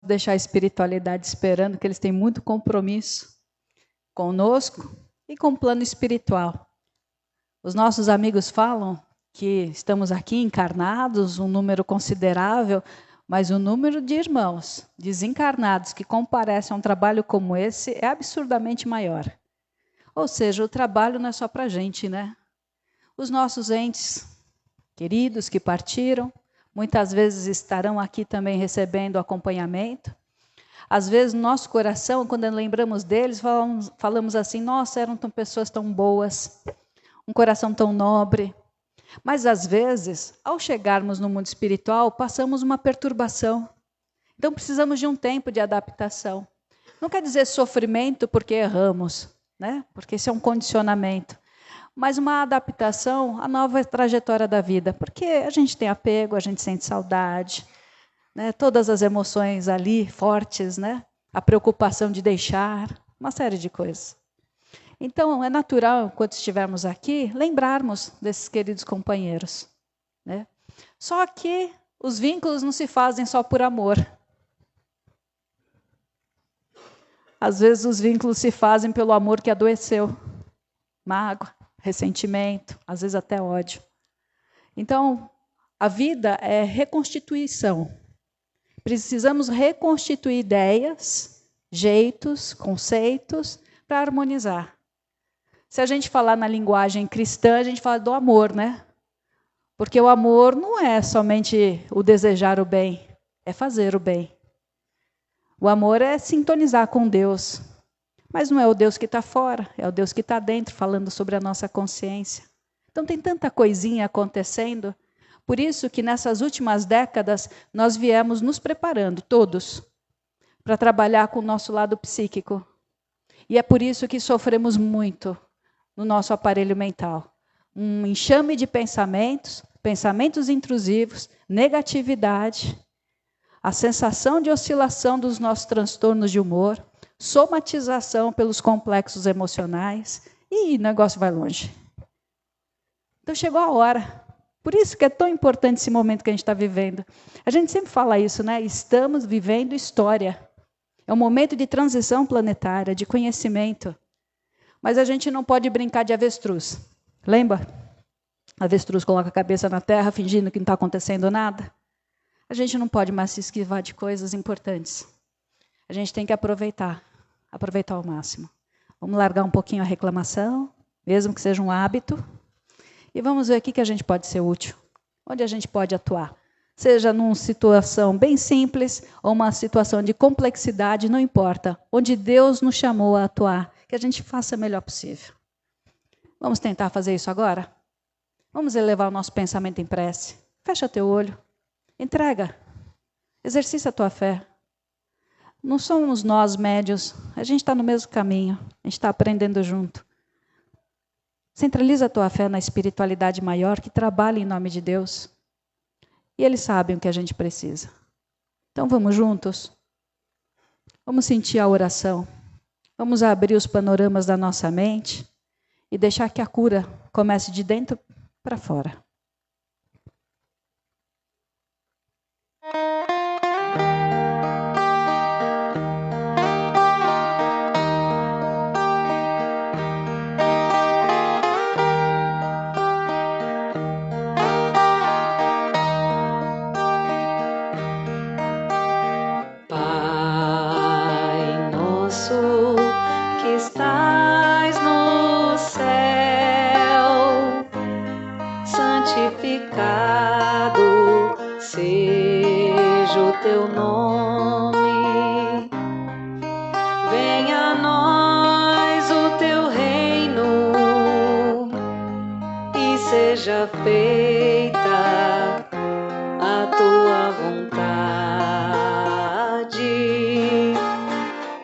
deixar a espiritualidade esperando, que eles têm muito compromisso conosco e com o plano espiritual. Os nossos amigos falam que estamos aqui encarnados, um número considerável, mas o número de irmãos desencarnados que comparecem a um trabalho como esse é absurdamente maior. Ou seja, o trabalho não é só para a gente, né? Os nossos entes queridos que partiram, muitas vezes estarão aqui também recebendo acompanhamento. Às vezes, no nosso coração, quando lembramos deles, falamos assim, nossa, eram pessoas tão boas, um coração tão nobre. Mas, às vezes, ao chegarmos no mundo espiritual, passamos uma perturbação. Então, precisamos de um tempo de adaptação. Não quer dizer sofrimento porque erramos, né? Porque esse é um condicionamento. Mas uma adaptação à nova trajetória da vida. Porque a gente tem apego, a gente sente saudade, né? Todas as emoções ali fortes, né? A preocupação de deixar, uma série de coisas. Então, é natural, enquanto estivermos aqui, lembrarmos desses queridos companheiros, né? Só que os vínculos não se fazem só por amor. Às vezes, os vínculos se fazem pelo amor que adoeceu. Mágoa, ressentimento, às vezes até ódio. Então, a vida é reconstituição. Precisamos reconstituir ideias, jeitos, conceitos, para harmonizar. Se a gente falar na linguagem cristã, a gente fala do amor, né? Porque o amor não é somente o desejar o bem, é fazer o bem. O amor é sintonizar com Deus. Mas não é o Deus que está fora, é o Deus que está dentro, falando sobre a nossa consciência. Então tem tanta coisinha acontecendo. Por isso que nessas últimas décadas nós viemos nos preparando, todos, para trabalhar com o nosso lado psíquico. E é por isso que sofremos muito no nosso aparelho mental. Um enxame de pensamentos, pensamentos intrusivos, negatividade, a sensação de oscilação dos nossos transtornos de humor, somatização pelos complexos emocionais, e o negócio vai longe. Então chegou a hora. Por isso que é tão importante esse momento que a gente está vivendo. A gente sempre fala isso, né? Estamos vivendo história. É um momento de transição planetária, de conhecimento. Mas a gente não pode brincar de avestruz. Lembra? A avestruz coloca a cabeça na terra, fingindo que não está acontecendo nada. A gente não pode mais se esquivar de coisas importantes. A gente tem que aproveitar ao máximo. Vamos largar um pouquinho a reclamação, mesmo que seja um hábito, e vamos ver o que a gente pode ser útil, onde a gente pode atuar. Seja numa situação bem simples ou uma situação de complexidade, não importa. Onde Deus nos chamou a atuar, que a gente faça o melhor possível. Vamos tentar fazer isso agora? Vamos elevar o nosso pensamento em prece. Fecha teu olho. Entrega. Exercita a tua fé. Não somos nós médios. A gente está no mesmo caminho. A gente está aprendendo junto. Centraliza a tua fé na espiritualidade maior que trabalha em nome de Deus. E eles sabem o que a gente precisa. Então vamos juntos. Vamos sentir a oração. Vamos abrir os panoramas da nossa mente e deixar que a cura comece de dentro para fora. Seja feita a tua vontade.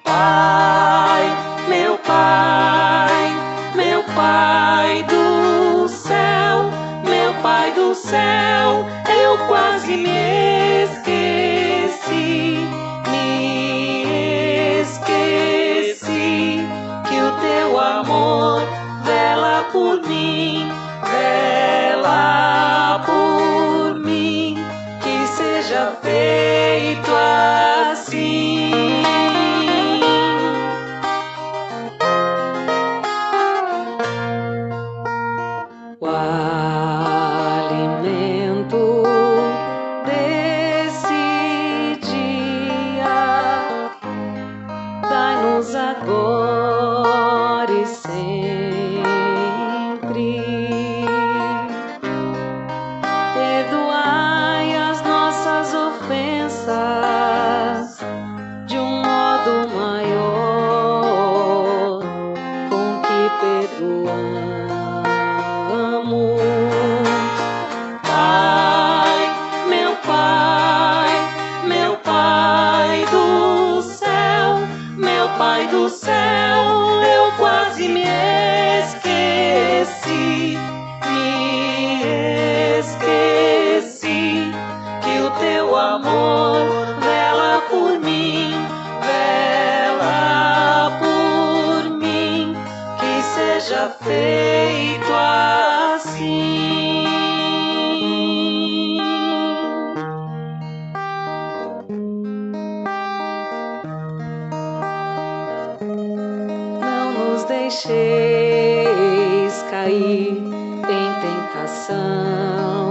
Pai, meu Pai, meu Pai do céu, meu Pai do céu, eu quase me esqueci que o teu amor vela por mim. Vela por mim, que seja feito assim. do céu, eu quase me esqueci. Que o teu amor vela por mim, que seja feito assim. Não nos deixeis cair em tentação,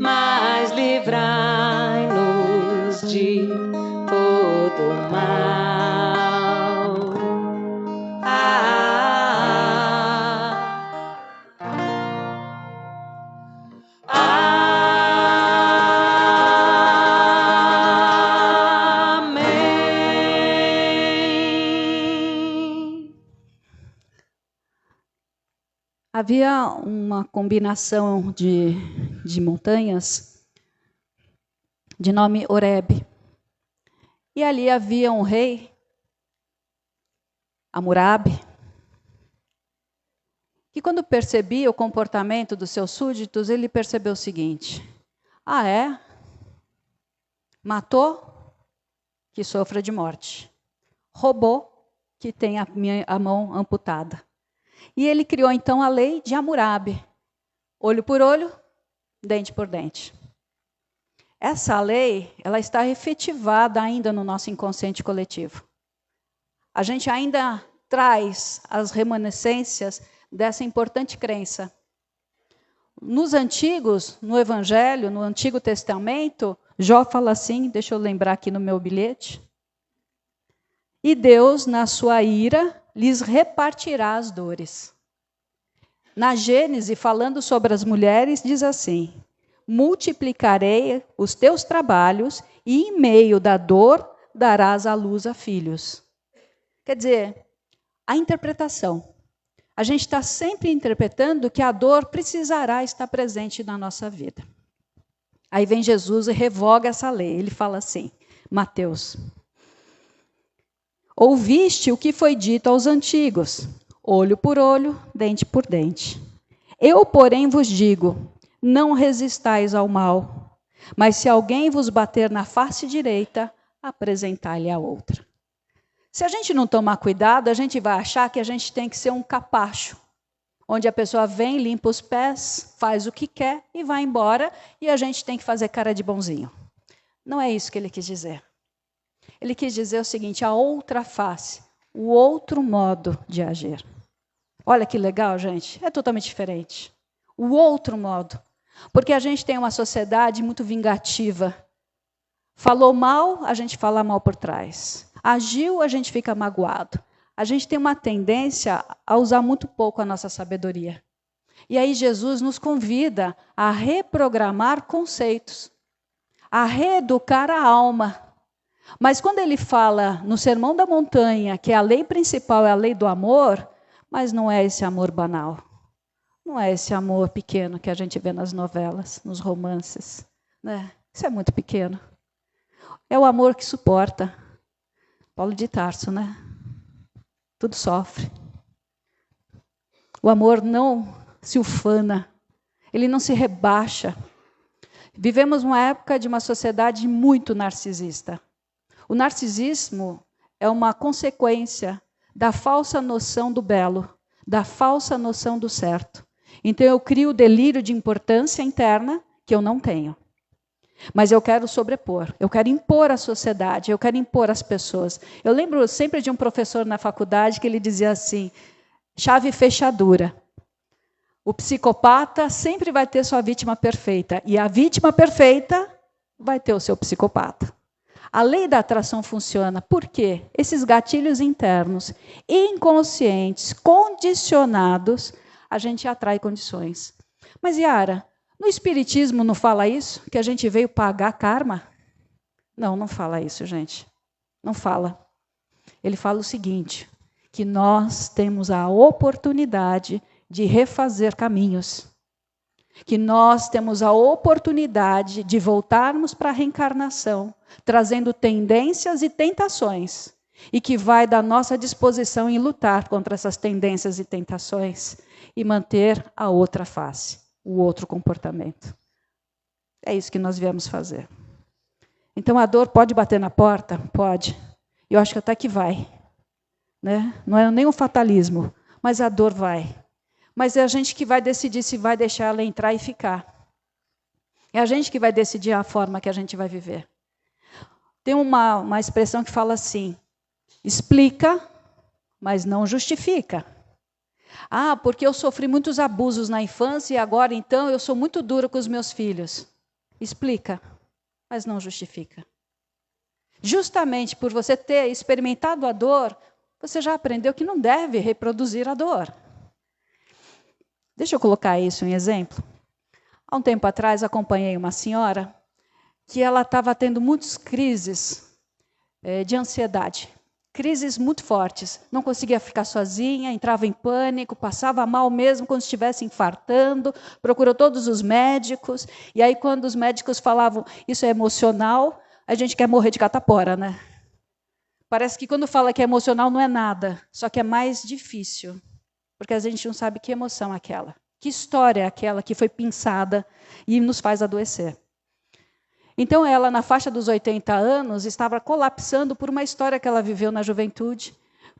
mas livrai-nos de todo mal. Amém. Havia uma combinação de montanhas de nome Horebe. E ali havia um rei, Hammurabi, que quando percebia o comportamento dos seus súditos, ele percebeu o seguinte: ah, é? Matou? Que sofra de morte. Roubou? Que tenha a mão amputada. E ele criou então a lei de Hammurabi. Olho por olho, dente por dente. Essa lei, ela está efetivada ainda no nosso inconsciente coletivo. A gente ainda traz as remanescências dessa importante crença. Nos antigos, no Evangelho, no Antigo Testamento, Jó fala assim, deixa eu lembrar aqui no meu bilhete. E Deus, na sua ira, lhes repartirá as dores. Na Gênese, falando sobre as mulheres, diz assim: multiplicarei os teus trabalhos e em meio da dor darás à luz a filhos. Quer dizer, a interpretação. A gente está sempre interpretando que a dor precisará estar presente na nossa vida. Aí vem Jesus e revoga essa lei. Ele fala assim, Mateus: ouviste o que foi dito aos antigos, olho por olho, dente por dente. Eu, porém, vos digo, não resistais ao mal, mas se alguém vos bater na face direita, apresentai-lhe a outra. Se a gente não tomar cuidado, a gente vai achar que a gente tem que ser um capacho, onde a pessoa vem, limpa os pés, faz o que quer e vai embora, e a gente tem que fazer cara de bonzinho. Não é isso que ele quis dizer. Ele quis dizer o seguinte: a outra face, o outro modo de agir. Olha que legal, gente. É totalmente diferente. O outro modo. Porque a gente tem uma sociedade muito vingativa. Falou mal, a gente fala mal por trás. Agiu, a gente fica magoado. A gente tem uma tendência a usar muito pouco a nossa sabedoria. E aí Jesus nos convida a reprogramar conceitos, a reeducar a alma. Mas quando ele fala no Sermão da Montanha, que a lei principal é a lei do amor, mas não é esse amor banal. Não é esse amor pequeno que a gente vê nas novelas, nos romances. Né? Isso é muito pequeno. É o amor que suporta. Paulo de Tarso, né? Tudo sofre. O amor não se ufana. Ele não se rebaixa. Vivemos uma época de uma sociedade muito narcisista. O narcisismo é uma consequência da falsa noção do belo, da falsa noção do certo. Então eu crio o delírio de importância interna que eu não tenho. Mas eu quero sobrepor, eu quero impor à sociedade, eu quero impor às pessoas. Eu lembro sempre de um professor na faculdade que ele dizia assim, chave e fechadura. O psicopata sempre vai ter sua vítima perfeita, e a vítima perfeita vai ter o seu psicopata. A lei da atração funciona. Por quê? Esses gatilhos internos, inconscientes, condicionados, a gente atrai condições. Mas, Yara, no Espiritismo não fala isso? Que a gente veio pagar karma? Não, não fala isso, gente. Não fala. Ele fala o seguinte, que nós temos a oportunidade de refazer caminhos. Que nós temos a oportunidade de voltarmos para a reencarnação, trazendo tendências e tentações. e que vai da nossa disposição em lutar contra essas tendências e tentações e manter a outra face, o outro comportamento. É isso que nós viemos fazer. Então a dor pode bater na porta? Pode. Eu acho que até que vai. Né? Não é nem um fatalismo, mas a dor vai. Mas é a gente que vai decidir se vai deixar ela entrar e ficar. É a gente que vai decidir a forma que a gente vai viver. Tem uma expressão que fala assim: explica, mas não justifica. Ah, porque eu sofri muitos abusos na infância e agora então eu sou muito dura com os meus filhos. Explica, mas não justifica. Justamente por você ter experimentado a dor, você já aprendeu que não deve reproduzir a dor. Deixa eu colocar isso em exemplo. Há um tempo atrás, acompanhei uma senhora que ela estava tendo muitas crises de ansiedade. Crises muito fortes. Não conseguia ficar sozinha, entrava em pânico, passava mal mesmo quando estivesse infartando, procurou todos os médicos. E aí, quando os médicos falavam, isso é emocional, a gente quer morrer de catapora, né? Parece que quando fala que é emocional não é nada, só que é mais difícil. Porque a gente não sabe que emoção é aquela. Que história é aquela que foi pensada e nos faz adoecer. Então ela, na faixa dos 80 anos, estava colapsando por uma história que ela viveu na juventude,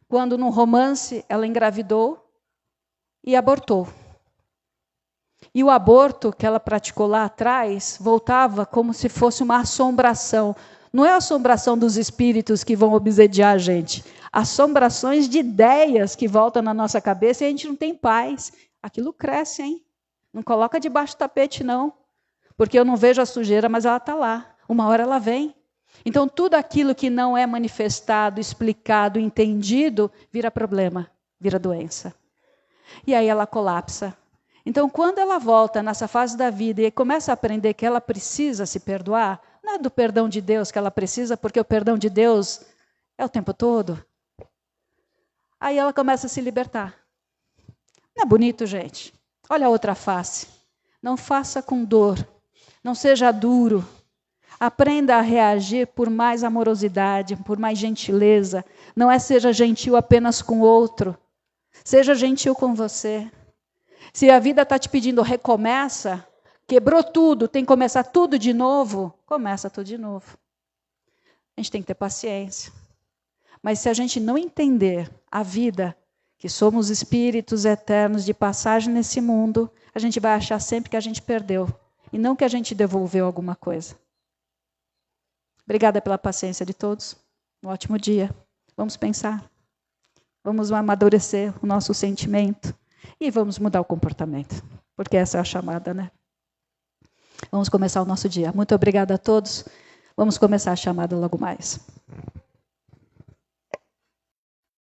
quando num romance ela engravidou e abortou. E o aborto que ela praticou lá atrás voltava como se fosse uma assombração. Não é a assombração dos espíritos que vão obsediar a gente. Assombrações de ideias que voltam na nossa cabeça e a gente não tem paz. Aquilo cresce, hein? Não coloca debaixo do tapete, não. Porque eu não vejo a sujeira, mas ela está lá. Uma hora ela vem. Então, tudo aquilo que não é manifestado, explicado, entendido, vira problema, vira doença. E aí ela colapsa. Então, quando ela volta nessa fase da vida e começa a aprender que ela precisa se perdoar, não é do perdão de Deus que ela precisa, porque o perdão de Deus é o tempo todo. Aí ela começa a se libertar. Não é bonito, gente? Olha a outra face. Não faça com dor. Não seja duro. Aprenda a reagir por mais amorosidade, por mais gentileza. Não é seja gentil apenas com o outro. Seja gentil com você. Se a vida está te pedindo recomeça, quebrou tudo, tem que começar tudo de novo, começa tudo de novo. A gente tem que ter paciência. Mas se a gente não entender a vida, que somos espíritos eternos de passagem nesse mundo, a gente vai achar sempre que a gente perdeu. E não que a gente devolveu alguma coisa. Obrigada pela paciência de todos. Um ótimo dia. Vamos pensar. Vamos amadurecer o nosso sentimento. E vamos mudar o comportamento. Porque essa é a chamada, né? Vamos começar o nosso dia. Muito obrigada a todos. Vamos começar a chamada logo mais.